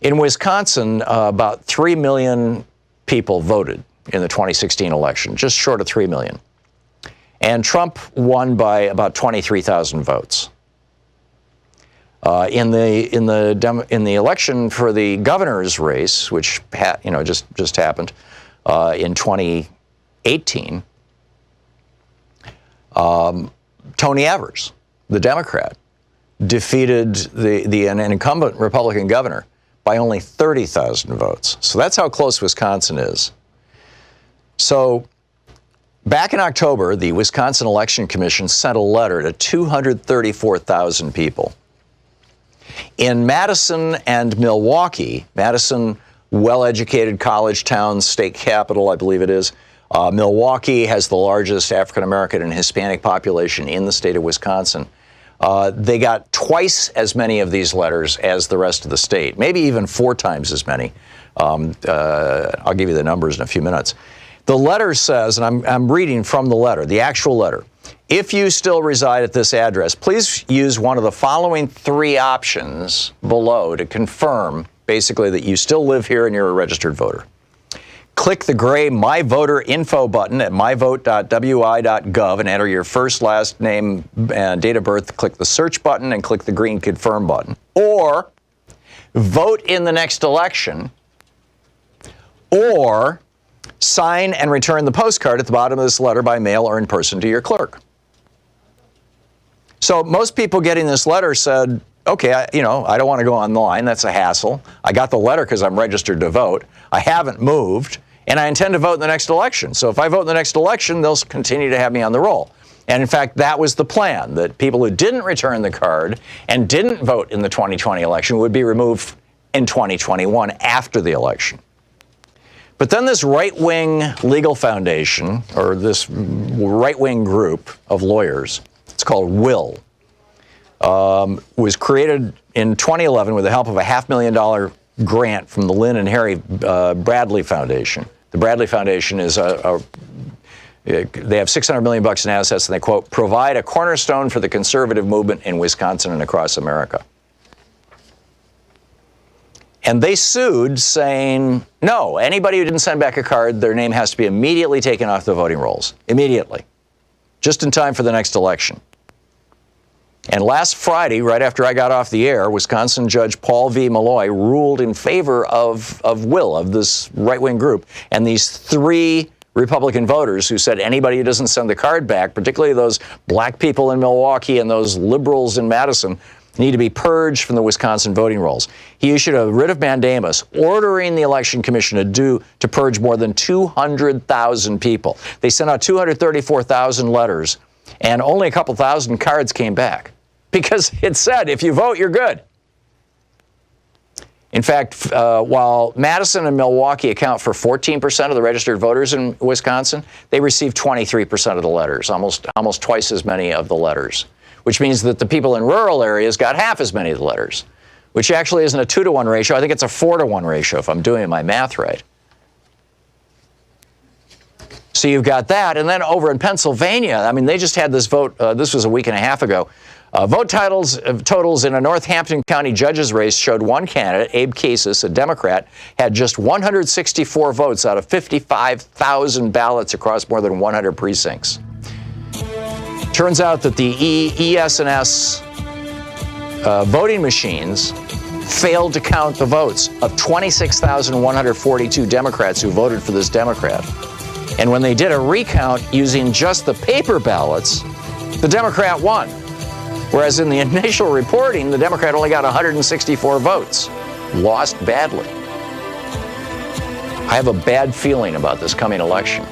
In Wisconsin, about 3 million people voted in the 2016 election, just short of 3 million. And Trump won by about 23,000 votes. In the election for the governor's race, which just happened in 2018, Tony Evers, the Democrat, defeated an incumbent Republican governor by only 30,000 votes. So that's how close Wisconsin is. So back in October, the Wisconsin Election Commission sent a letter to 234,000 people. In Madison and Milwaukee, Madison, well-educated college town, state capital, I believe it is. Milwaukee has the largest African-American and Hispanic population in the state of Wisconsin. They got twice as many of these letters as the rest of the state, maybe even 4 times as many. I'll give you the numbers in a few minutes. The letter says, and I'm reading from the letter, the actual letter, if you still reside at this address, please use one of the following 3 options below to confirm, basically, that you still live here and you're a registered voter. Click the gray My Voter Info button at myvote.wi.gov and enter your first, last name, and date of birth. Click the search button and click the green confirm button. Or vote in the next election, or sign and return the postcard at the bottom of this letter by mail or in person to your clerk. So most people getting this letter said, okay, I don't want to go online. That's a hassle. I got the letter because I'm registered to vote. I haven't moved, and I intend to vote in the next election. So if I vote in the next election, they'll continue to have me on the roll. And in fact, that was the plan, that people who didn't return the card and didn't vote in the 2020 election would be removed in 2021 after the election. But then this right-wing legal foundation, or this right-wing group of lawyers, it's called Will, was created in 2011 with the help of a $500,000 grant from the Lynn and Harry Bradley Foundation. The Bradley Foundation is they have $600 million in assets, and they, quote, provide a cornerstone for the conservative movement in Wisconsin and across America. And they sued, saying, no, anybody who didn't send back a card, their name has to be immediately taken off the voting rolls. Immediately. Just in time for the next election. And last Friday, right after I got off the air, Wisconsin Judge Paul V. Malloy ruled in favor of Will, of this right-wing group, and these 3 Republican voters who said anybody who doesn't send the card back, particularly those black people in Milwaukee and those liberals in Madison, need to be purged from the Wisconsin voting rolls. He issued a writ of mandamus ordering the Election Commission to purge more than 200,000 people. They sent out 234,000 letters, and only a couple thousand cards came back because it said, if you vote, you're good. In fact, while Madison and Milwaukee account for 14% of the registered voters in Wisconsin, they received 23% of the letters, almost twice as many of the letters, which means that the people in rural areas got half as many of the letters, which actually isn't a 2-to-1 ratio. I think it's a 4-to-1 ratio if I'm doing my math right. So you've got that. And then over in Pennsylvania, I mean, they just had this vote. This was a week and a half ago. Vote totals in a Northampton County judge's race showed one candidate, Abe Casas, a Democrat, had just 164 votes out of 55,000 ballots across more than 100 precincts. Turns out that the ES&S voting machines failed to count the votes of 26,142 Democrats who voted for this Democrat. And when they did a recount using just the paper ballots, the Democrat won. Whereas in the initial reporting, the Democrat only got 164 votes. Lost badly. I have a bad feeling about this coming election.